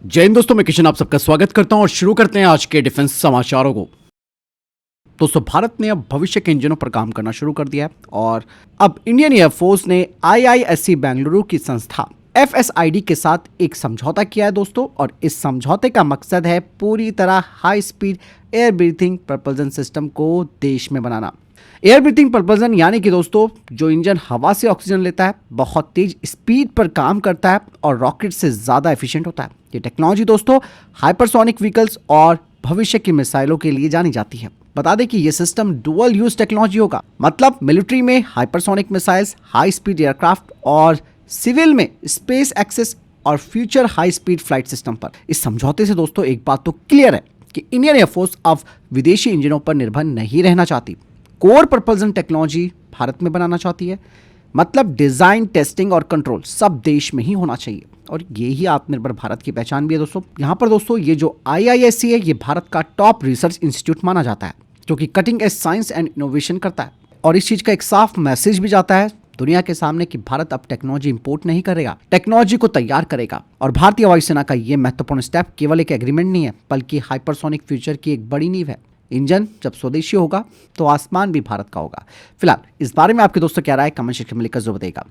जय हिंद दोस्तों, मैं किशन आप सबका स्वागत करता हूं और शुरू करते हैं आज के डिफेंस समाचारों को। दोस्तों, भारत ने अब भविष्य के इंजनों पर काम करना शुरू कर दिया है और अब इंडियन एयरफोर्स ने IISc बेंगलुरु की संस्था FSID के साथ एक समझौता किया है दोस्तों। और इस समझौते का मकसद है पूरी तरह high speed air breathing propulsion system को देश में बनाना। एयर ब्रीथिंग प्रपल्जन यानी कि दोस्तों जो इंजन हवा से ऑक्सीजन लेता है, बहुत तेज स्पीड पर काम करता है और रॉकेट से ज़्यादा एफिशिएंट होता है। ये टेक्नोलॉजी दोस्तों हाइपरसोनिक व्हीकल्स और भविष्य की मिसाइलों के लिए जानी जाती है। बता दें कि ये सिस्टम डुअल यूज टेक्नोलॉजी होगा, मतलब मिलिट्री में hypersonic missiles, high speed aircraft और सिविल में स्पेस एक्सेस और future high speed flight system पर। इस समझौते से दोस्तों एक बात तो क्लियर है कि इंडियन एयरफोर्स अब विदेशी इंजनों पर निर्भर नहीं रहना चाहती। कोर प्रपल्जन टेक्नोलॉजी भारत में बनाना चाहती है, मतलब डिजाइन, टेस्टिंग और कंट्रोल सब देश में ही होना चाहिए। और ये ही आत्मनिर्भर भारत की पहचान भी है दोस्तों। यहाँ पर दोस्तों ये जो IISc है, ये भारत का टॉप रिसर्च इंस्टीट्यूट माना जाता है जो कि cutting edge science and innovation करता है। और इस चीज का एक साफ मैसेज भी जाता है दुनिया के सामने कि भारत अब टेक्नोलॉजी इंपोर्ट नहीं करेगा, टेक्नोलॉजी को तैयार करेगा। और भारतीय वायुसेना का ये महत्वपूर्ण स्टेप केवल एक एग्रीमेंट नहीं है, बल्कि हाइपरसोनिक फ्यूचर की एक बड़ी नींव है। इंजन जब स्वदेशी होगा तो आसमान भी भारत का होगा। फिलहाल इस बारे में आपके दोस्तों क्या राय है, कमेंट सेक्शन में लिखकर जरूर बताइएगा।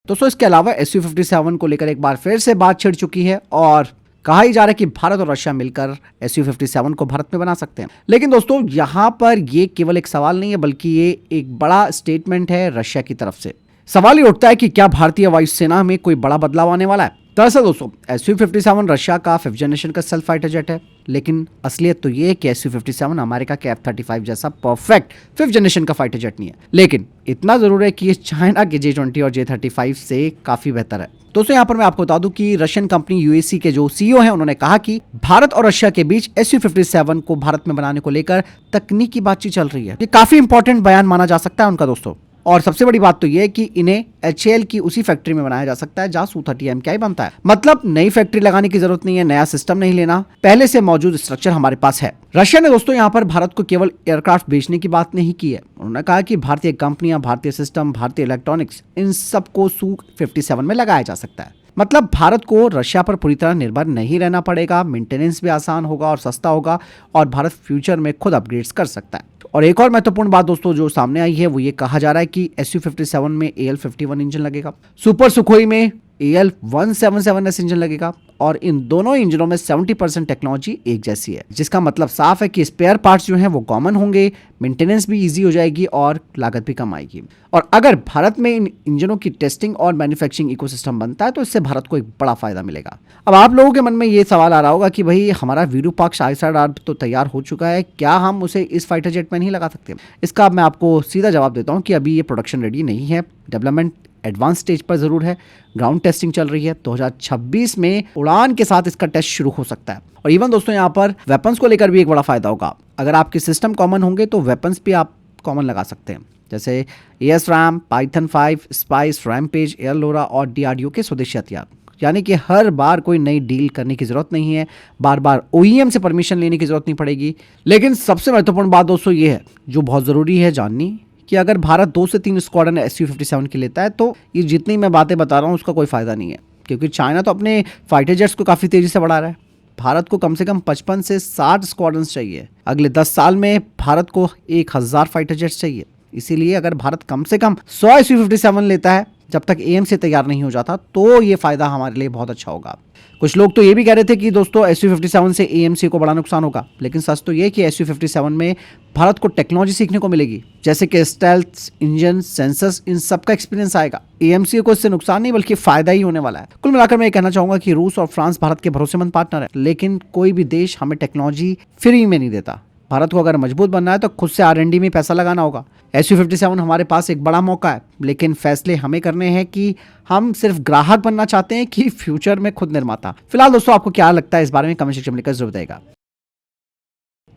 दोस्तों, इसके अलावा Su-57 को लेकर एक बार फिर से बात छिड़ चुकी है और कहा ही जा रहा है कि भारत और रशिया मिलकर Su-57 को भारत में बना सकते हैं। लेकिन दोस्तों यहाँ पर ये केवल एक सवाल नहीं है, बल्कि ये एक बड़ा स्टेटमेंट है रशिया की तरफ से। सवाल ये उठता है कि क्या भारतीय वायुसेना में कोई बड़ा बदलाव आने वाला है। दरअसल दोस्तों Su-57 रशिया का 5th जनरेशन का सेल्फ फाइटर जेट है, लेकिन असलियत तो ये है कि Su-57 अमेरिका के F-35 जैसा परफेक्ट 5th जनरेशन का फाइटर जेट नहीं है। लेकिन इतना जरूर है कि ये चाइना के J-20 और J-35 से काफी बेहतर है। दोस्तों यहाँ पर मैं आपको बता दूं कि रशियन कंपनी UAC के जो CEO हैं, उन्होंने कहा कि भारत और रशिया के बीच Su-57 को भारत में बनाने को लेकर तकनीकी बातचीत चल रही है। ये काफी इंपॉर्टेंट बयान माना जा सकता है उनका दोस्तों। और सबसे बड़ी बात तो ये है कि इन्हें HAL की उसी फैक्ट्री में बनाया जा सकता है जहां Su-30 MKI बनता है। मतलब नई फैक्ट्री लगाने की जरूरत नहीं है, नया सिस्टम नहीं लेना, पहले से मौजूद स्ट्रक्चर हमारे पास है। रशिया ने दोस्तों यहाँ पर भारत को केवल एयरक्राफ्ट बेचने की बात नहीं की है। उन्होंने कहा कि भारतीय कंपनियां, भारतीय सिस्टम, भारतीय इलेक्ट्रॉनिक्स, इन सबको Su-57 में लगाया जा सकता है। मतलब भारत को रशिया पर पूरी तरह निर्भर नहीं रहना पड़ेगा, मेंटेनेंस भी आसान होगा और सस्ता होगा और भारत फ्यूचर में खुद अपग्रेड्स कर सकता है। और एक और महत्वपूर्ण बात दोस्तों जो सामने आई है वो ये कहा जा रहा है कि Su-57 में AL-51 इंजन लगेगा, सुपर सुखोई में AL-177S इंजन लगेगा और इन दोनों इंजनों में 70% टेक्नोलॉजी एक जैसी है, जिसका मतलब साफ है कि स्पेयर पार्ट्स जो हैं वो कॉमन होंगे, मेंटेनेंस भी इजी हो जाएगी और लागत भी कम आएगी। और अगर भारत में इन इंजनों की टेस्टिंग और मैन्युफैक्चरिंग इकोसिस्टम बनता है तो इससे भारत को एक बड़ा फायदा मिलेगा। अब आप लोगों के मन में ये सवाल आ रहा होगा कि भाई हमारा विरूपाक्ष ISR तो तैयार हो चुका है, क्या हम उसे इस फाइटर जेट में नहीं लगा सकते। इसका मैं आपको सीधा जवाब देता हूँ कि अभी ये प्रोडक्शन रेडी नहीं है, डेवलपमेंट एडवांस स्टेज पर जरूर है, ग्राउंड टेस्टिंग चल रही है। 2026 में उड़ान के साथ इसका टेस्ट शुरू हो सकता है। और इवन दोस्तों यहाँ पर वेपन्स को लेकर भी एक बड़ा फायदा होगा। अगर आपके सिस्टम कॉमन होंगे तो वेपन्स भी आप कॉमन लगा सकते हैं, जैसे ASRAAM, Python 5, स्पाइस, रैमपेज, एयरलोरा और DRDO के स्वदेशी हथियार। यानी कि हर बार कोई नई डील करने की जरूरत नहीं है, बार बार OEM से परमिशन लेने की जरूरत नहीं पड़ेगी। लेकिन सबसे महत्वपूर्ण बात दोस्तों ये है, जो बहुत जरूरी है जाननी, कि अगर भारत 2 से 3 स्क्वाड्रन Su-57 की लेता है तो ये जितनी मैं बातें बता रहा हूँ उसका कोई फायदा नहीं है, क्योंकि चाइना तो अपने फाइटर जेट्स को काफी तेजी से बढ़ा रहा है। भारत को कम से कम 55 से 60 स्क्वाड्रन चाहिए। अगले 10 साल में भारत को 1000 फाइटर जेट्स चाहिए। इसीलिए अगर भारत कम से कम 100 Su-57 लेता है जब तक AMC तैयार नहीं हो जाता, तो ये फायदा हमारे लिए बहुत अच्छा होगा। कुछ लोग तो ये भी कह रहे थे कि दोस्तों Su-57 से AMC को बड़ा नुकसान होगा, लेकिन सच तो ये कि Su-57 में भारत को टेक्नोलॉजी सीखने को मिलेगी, जैसे कि स्टेल्थ, इंजन, सेंसर्स, इन सब का एक्सपीरियंस आएगा। AMC को इससे नुकसान नहीं बल्कि फायदा ही होने वाला है। कुल मिलाकर मैं ये कहना चाहूंगा कि रूस और फ्रांस भारत के भरोसेमंद पार्टनर है, लेकिन कोई भी देश हमें टेक्नोलॉजी फ्री में नहीं देता। भारत को अगर मजबूत बनना है तो खुद से R&D में पैसा लगाना होगा। Su-57 हमारे पास एक बड़ा मौका है, लेकिन फैसले हमें करने हैं कि हम सिर्फ ग्राहक बनना चाहते हैं कि फ्यूचर में खुद निर्माता। फिलहाल दोस्तों आपको क्या लगता है इस बारे में कमेंट सेक्शन में लिखकर जरूर बताइएगा।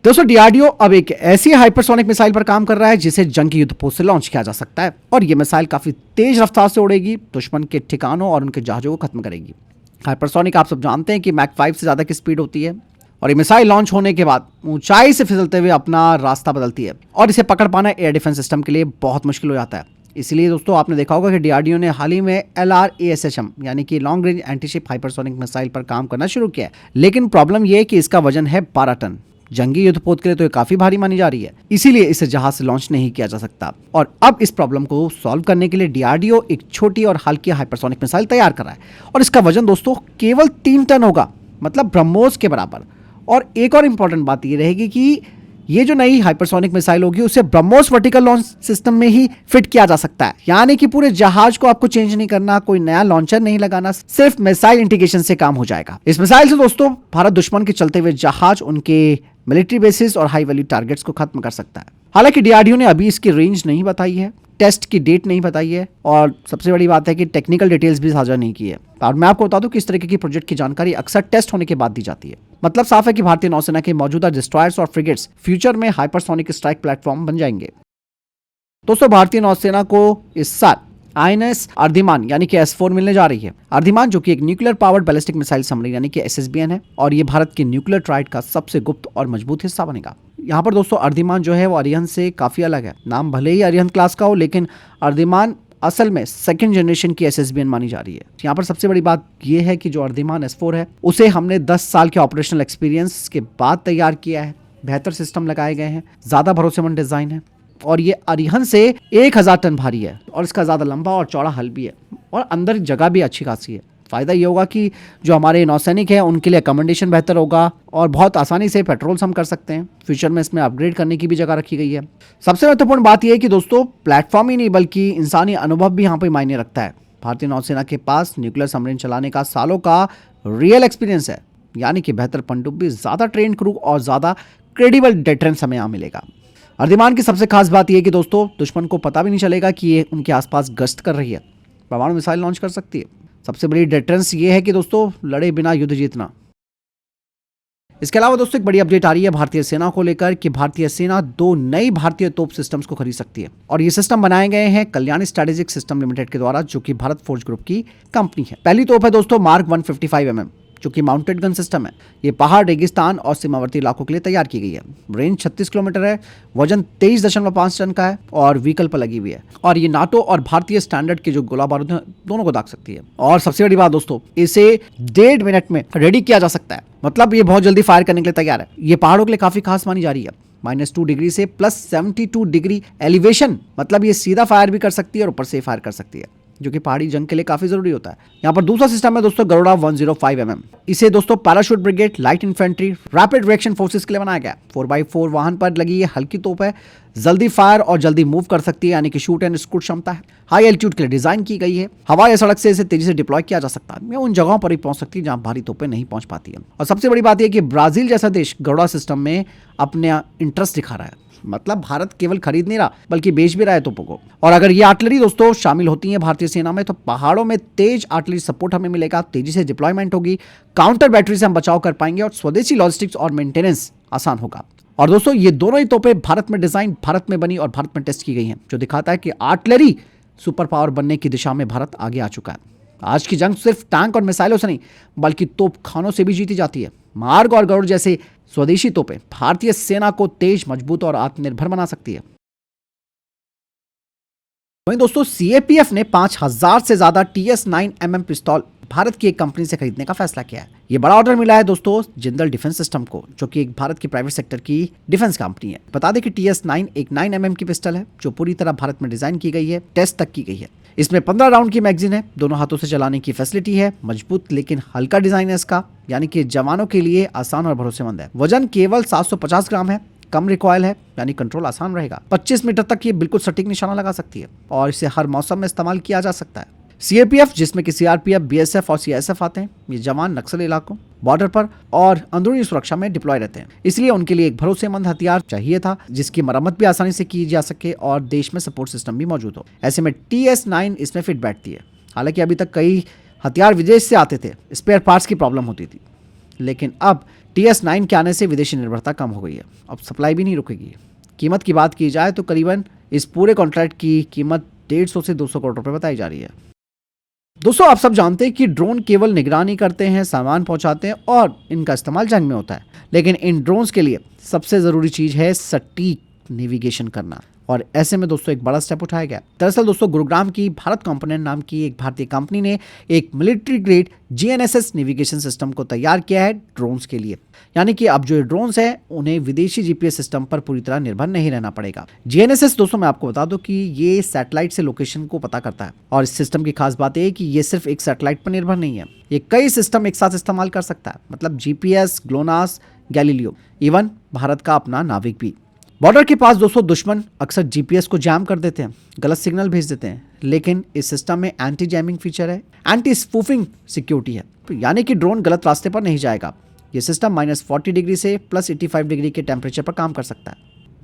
दोस्तों DRDO अब एक ऐसी हाइपरसोनिक मिसाइल पर काम कर रहा है जिसे जंग की युद्धपोत से लॉन्च किया जा सकता है और यह मिसाइल काफी तेज रफ्तार से उड़ेगी, दुश्मन के ठिकानों और उनके जहाजों को खत्म करेगी। हाइपरसोनिक आप सब जानते हैं कि मैक 5 से ज्यादा की स्पीड होती है और ये मिसाइल लॉन्च होने के बाद ऊंचाई से फिसलते हुए अपना रास्ता बदलती है और इसे पकड़ पाना एयर डिफेंस सिस्टम के लिए बहुत मुश्किल हो जाता है। इसलिए दोस्तों आपने देखा होगा कि डीआरडीओ ने हाल ही में LRASHM यानी कि long range antiship hypersonic missile पर काम करना शुरू किया है। लेकिन प्रॉब्लम यह है कि इसका वजन है 12 टन। जंगी युद्धपोत के लिए तो ये काफी भारी मानी जा रही है, इसीलिए इसे जहाज से लॉन्च नहीं किया जा सकता। और अब इस प्रॉब्लम को सॉल्व करने के लिए डीआरडीओ एक छोटी और हल्की हाइपरसोनिक मिसाइल तैयार कर रहा है और इसका वजन दोस्तों केवल 3 टन होगा, मतलब ब्रह्मोस के बराबर। और एक और इंपॉर्टेंट बात ये रहेगी कि ये जो नई हाइपरसोनिक मिसाइल होगी उसे ब्रह्मोस वर्टिकल लॉन्च सिस्टम में ही फिट किया जा सकता है, यानी कि पूरे जहाज को आपको चेंज नहीं करना, कोई नया लॉन्चर नहीं लगाना, सिर्फ मिसाइल इंटीग्रेशन से काम हो जाएगा। इस मिसाइल से दोस्तों भारत दुश्मन के चलते हुए जहाज, उनके मिलिट्री बेसिस और हाई वैल्यू टारगेट्स को खत्म कर सकता है। हालांकि डीआरडीओ ने अभी इसकी रेंज नहीं बताई है, टेस्ट की डेट नहीं बताई है और सबसे बड़ी बात है कि टेक्निकल डिटेल्स भी साझा नहीं की है। और मैं आपको बता दूं कि इस तरीके की प्रोजेक्ट की जानकारी अक्सर टेस्ट होने के बाद दी जाती है। मतलब साफ है कि भारतीय नौसेना के मौजूदा डिस्ट्रॉयर्स और फ्रिगेट्स फ्यूचर में हाइपरसोनिक स्ट्राइक प्लेटफॉर्म बन जाएंगे। दोस्तों भारतीय नौसेना को इस साल INS अर्धिमान यानी कि S4 मिलने जा रही है। अर्धिमान जो कि एक nuclear powered ballistic missile submarine यानी कि SSBN है और ये भारत के न्यूक्लियर ट्राइड का सबसे गुप्त और मजबूत हिस्सा बनेगा। यहाँ पर दोस्तों अर्धिमान जो है वो अरिहंत से काफी अलग है। नाम भले ही अरिहंत क्लास का हो, लेकिन अर्धिमान असल में सेकंड जनरेशन की SSBN मानी जा रही है। यहाँ पर सबसे बड़ी बात यह है कि जो अर्धिमान S4 है उसे हमने 10 साल के ऑपरेशनल एक्सपीरियंस के बाद तैयार किया है। बेहतर सिस्टम लगाए गए हैं, ज्यादा भरोसेमंद डिजाइन है और ये अरिहंत से 1000 टन भारी है और इसका ज्यादा लंबा और चौड़ा हल भी है और अंदर जगह भी अच्छी खासी है। फायदा ये होगा कि जो हमारे नौसैनिक हैं उनके लिए अकोमोडेशन बेहतर होगा और बहुत आसानी से पेट्रोल्स हम कर सकते हैं। फ्यूचर में इसमें अपग्रेड करने की भी जगह रखी गई है। सबसे महत्वपूर्ण बात यह है कि दोस्तों प्लेटफॉर्म ही नहीं बल्कि इंसानी अनुभव भी यहाँ पे मायने रखता है। भारतीय नौसेना के पास न्यूक्लियर सबमरीन चलाने का सालों का रियल एक्सपीरियंस है, यानी कि बेहतर पनडुब्बी, ज्यादा ट्रेन क्रू और ज्यादा क्रेडिबल डिफरेंस हमें यहाँ मिलेगा। अर्धिमान की सबसे खास बात यह है कि दोस्तों दुश्मन को पता भी नहीं चलेगा कि ये उनके आसपास गश्त कर रही है। परमाणु मिसाइल लॉन्च कर सकती है। सबसे बड़ी डिफरेंस ये है कि दोस्तों लड़े बिना युद्ध जीतना। इसके अलावा दोस्तों एक बड़ी अपडेट आ रही है भारतीय सेना को लेकर कि भारतीय सेना 2 नई भारतीय तोप सिस्टम्स को खरीद सकती है और ये सिस्टम बनाए गए हैं कल्याणी स्ट्रेटेजिक सिस्टम लिमिटेड के द्वारा, जो कि भारत फोर्ज ग्रुप की कंपनी है। पहली तोप है दोस्तों मार्क 155 mm जो कि माउंटेड गन सिस्टम है। ये पहाड़, रेगिस्तान और सीमावर्ती इलाकों के लिए तैयार की गई है। रेंज 36 किलोमीटर है, वजन 23.5 टन का है और व्हीकल पर लगी हुई है और ये नाटो और भारतीय स्टैंडर्ड के जो गोला बारूद है दोनों को दाग सकती है। और सबसे बड़ी बात दोस्तों, इसे 1.5 मिनट में रेडी किया जा सकता है, मतलब ये बहुत जल्दी फायर करने के लिए तैयार है। ये पहाड़ों के लिए काफी खास मानी जा रही है। -2 डिग्री से +72 डिग्री एलिवेशन, मतलब ये सीधा फायर भी कर सकती है और ऊपर से फायर कर सकती है, जो कि पहाड़ी जंग के लिए काफी जरूरी होता है। यहाँ पर दूसरा सिस्टम है दोस्तों गरुड़ा 105 mm। इसे दोस्तों parachute brigade, light infantry, rapid reaction forces के लिए बनाया गया। 4x4 वाहन पर लगी ये हल्की तोप है, जल्दी फायर और जल्दी मूव कर सकती है, यानी कि शूट एंड स्कूट क्षमता है। हाई एल्टीट्यूड के लिए डिजाइन की गई है। हवा या सड़क से इसे तेजी से डिप्लॉय किया जा सकता है। ये उन जगहों पर ही पहुंच सकती है जहां भारी तोपें नहीं पहुंच पाती है। और सबसे बड़ी बात यह कि ब्राजील जैसा देश गरुड़ा सिस्टम में अपने इंटरेस्ट दिखा रहा है, मतलब भारत केवल खरीद नहीं रहा बल्कि बेच भी रहा है तोपों को। और अगर ये आर्टिलरी दोस्तों शामिल होती है भारतीय सेना में तो पहाड़ों में तेज आर्टिलरी सपोर्ट हमें मिलेगा, तेजी से डिप्लॉयमेंट होगी, काउंटर बैटरी से हम बचाव कर पाएंगे और स्वदेशी लॉजिस्टिक्स और मेंटेनेंस आसान होगा। और दोस्तों ये दोनों ही तोपें भारत में डिजाइन, भारत में बनी और भारत में टेस्ट की गई हैं, जो दिखाता है कि आर्टिलरी सुपर पावर बनने की दिशा में भारत आगे आ चुका है। आज की जंग सिर्फ टैंक और मिसाइलों से नहीं बल्कि तोप खानों से भी जीती जाती है। मार्ग और गरुड़ जैसे स्वदेशी तोपें भारतीय सेना को तेज, मजबूत और आत्मनिर्भर बना सकती है। वहीं दोस्तों CAPF ने 5000 से ज्यादा TS9 mm पिस्तौल भारत की एक कंपनी से खरीदने का फैसला किया है। ये बड़ा ऑर्डर मिला है दोस्तों जिंदल डिफेंस सिस्टम को, जो कि एक भारत की प्राइवेट सेक्टर की डिफेंस कंपनी है। बता दें कि TS9 एक 9 mm की पिस्टल है जो पूरी तरह भारत में डिजाइन की गई है, टेस्ट तक की गई है। इसमें 15 राउंड की मैगजीन है, दोनों हाथों से चलाने की फैसिलिटी है, मजबूत लेकिन हल्का डिजाइन है इसका, यानी कि जवानों के लिए आसान और भरोसेमंद है। वजन केवल 750 ग्राम है, कम रिकॉयल है, यानी कंट्रोल आसान रहेगा। 25 मीटर तक ये बिल्कुल सटीक निशाना लगा सकती है और इसे हर मौसम में इस्तेमाल किया जा सकता है। CAPF जिसमें कि CRPF, BSF और CSF आते हैं, ये जवान नक्सल इलाकों, बॉर्डर पर और अंदरूनी सुरक्षा में डिप्लॉय रहते हैं, इसलिए उनके लिए एक भरोसेमंद हथियार चाहिए था जिसकी मरम्मत भी आसानी से की जा सके और देश में सपोर्ट सिस्टम भी मौजूद हो। ऐसे में TS9 इसमें फिट बैठती है। हालांकि अभी तक कई हथियार विदेश से आते थे, स्पेयर पार्ट्स की प्रॉब्लम होती थी, लेकिन अब TS9 के आने से विदेशी निर्भरता कम हो गई है। अब सप्लाई भी नहीं रुकेगी। कीमत की बात की जाए तो करीबन इस पूरे कॉन्ट्रैक्ट की कीमत 150 से 200 करोड़ रुपए बताई जा रही है। दोस्तों आप सब जानते हैं कि ड्रोन केवल निगरानी करते हैं, सामान पहुंचाते हैं और इनका इस्तेमाल जंग में होता है, लेकिन इन ड्रोन्स के लिए सबसे जरूरी चीज है सटीक नेविगेशन करना। और ऐसे में दोस्तों एक बड़ा स्टेप उठाया गया। दरअसल दोस्तों गुरुग्राम की भारत कंपोनेंट नाम की एक भारतीय कंपनी ने एक military grade GNSS navigation system को तैयार किया है ड्रोन्स के लिए। यानी कि अब जो ड्रोन्स हैं उन्हें विदेशी जीपीएस सिस्टम पर पूरी तरह निर्भर नहीं रहना पड़ेगा। जीएनएसएस दोस्तों मैं आपको बता दूं कि ये सैटेलाइट से लोकेशन को पता करता है और इस सिस्टम की खास बात यह है कि ये सिर्फ एक सैटेलाइट पर निर्भर नहीं है, ये कई सिस्टम एक साथ इस्तेमाल कर सकता है। मतलब GPS, GLONASS, Galileo, even Bharat का अपना नाविक भी। बॉर्डर के पास दोस्तों दुश्मन अक्सर जीपीएस को जैम कर देते हैं, गलत सिग्नल भेज देते हैं, लेकिन इस सिस्टम में एंटी जैमिंग फीचर है, एंटी स्पूफिंग सिक्योरिटी है, यानी कि ड्रोन गलत रास्ते पर नहीं जाएगा। ये सिस्टम -40 डिग्री से +85 डिग्री के टेम्परेचर पर काम कर सकता है।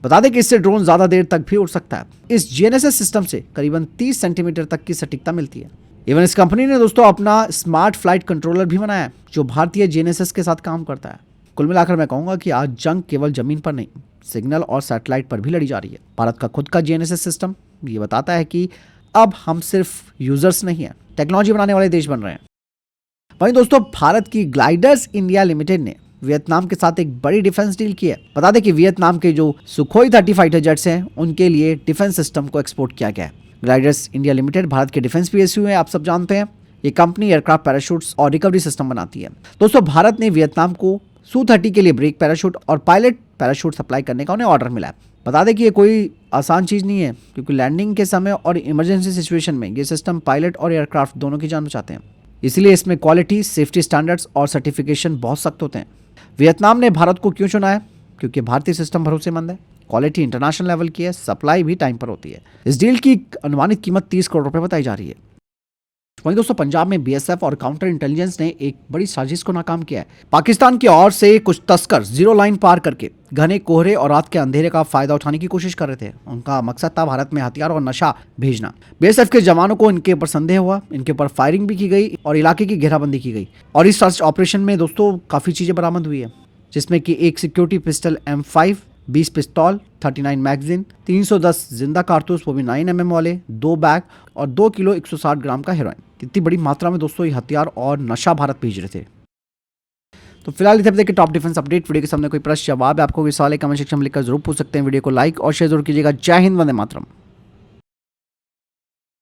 बता दें कि इससे ड्रोन ज्यादा देर तक भी उड़ सकता है। इस जीएनएसएस सिस्टम से करीबन 30 सेंटीमीटर तक की सटीकता मिलती है। इवन इस कंपनी ने दोस्तों अपना स्मार्ट फ्लाइट कंट्रोलर भी बनाया है जो भारतीय जीएनएसएस के साथ काम करता है। कुल मिलाकर मैं कहूंगा कि आज जंग केवल जमीन पर नहीं, सिग्नल और सैटेलाइट पर भी लड़ी जा रही है। भारत का खुद का जीएनएसएस सिस्टम ये बताता है कि अब हम सिर्फ यूजर्स नहीं है, टेक्नोलॉजी बनाने वाले देश बन रहे हैं। वहीं दोस्तों भारत की ग्लाइडर्स इंडिया लिमिटेड ने वियतनाम के साथ एक बड़ी डिफेंस डील की है। बता दें कि वियतनाम के जो सुखोई 30 फाइटर जेट्स हैं उनके लिए डिफेंस सिस्टम को एक्सपोर्ट किया गया है। ग्लाइडर्स इंडिया लिमिटेड भारत के डिफेंस पीएसयू है, आप सब जानते हैं। ये कंपनी एयरक्राफ्ट पैराशूट्स और रिकवरी सिस्टम बनाती है। दोस्तों भारत ने वियतनाम को Su-30 के लिए ब्रेक पैराशूट और पायलट पैराशूट सप्लाई करने का उन्हें ऑर्डर मिला है। बता दें कि ये कोई आसान चीज़ नहीं है, क्योंकि लैंडिंग के समय और इमरजेंसी सिचुएशन में ये सिस्टम पायलट और एयरक्राफ्ट दोनों की जान बचाते हैं। इसलिए इसमें क्वालिटी, सेफ्टी स्टैंडर्ड्स और सर्टिफिकेशन बहुत सख्त होते हैं। वियतनाम ने भारत को क्यों चुना है? क्योंकि भारतीय सिस्टम भरोसेमंद है, क्वालिटी इंटरनेशनल लेवल की है, सप्लाई भी टाइम पर होती है। इस डील की अनुमानित कीमत 30 करोड़ रुपए बताई जा रही है। वहीं दोस्तों पंजाब में बीएसएफ और काउंटर इंटेलिजेंस ने एक बड़ी साजिश को नाकाम किया है। पाकिस्तान की ओर से कुछ तस्कर जीरो लाइन पार करके घने कोहरे और रात के अंधेरे का फायदा उठाने की कोशिश कर रहे थे। उनका मकसद था भारत में हथियार और नशा भेजना। बीएसएफ के जवानों को इनके ऊपर संदेह हुआ, इनके ऊपर फायरिंग भी की गई और इलाके की घेराबंदी की गई। और इस सर्च ऑपरेशन में दोस्तों काफी चीजें बरामद हुई है, जिसमें कि एक सिक्योरिटी पिस्टल M5, 20 पिस्तौल, 39 मैगजीन, 310 जिंदा कारतूस वो भी 9mm वाले, 2 बैग और 2 किलो 160 ग्राम का हेरोइन। इतनी बड़ी मात्रा में दोस्तों ये हथियार और नशा भारत भेज रहे थे। तो फिलहाल इस हफ्ते के टॉप डिफेंस अपडेट। वीडियो के सामने कोई प्रश्न जवाब है, आपको कोई सवाल है कमेंट सेक्शन में लिखकर जरूर पूछ सकते हैं। वीडियो को लाइक और शेयर जरूर कीजिएगा। जय हिंद, वंदे मातरम।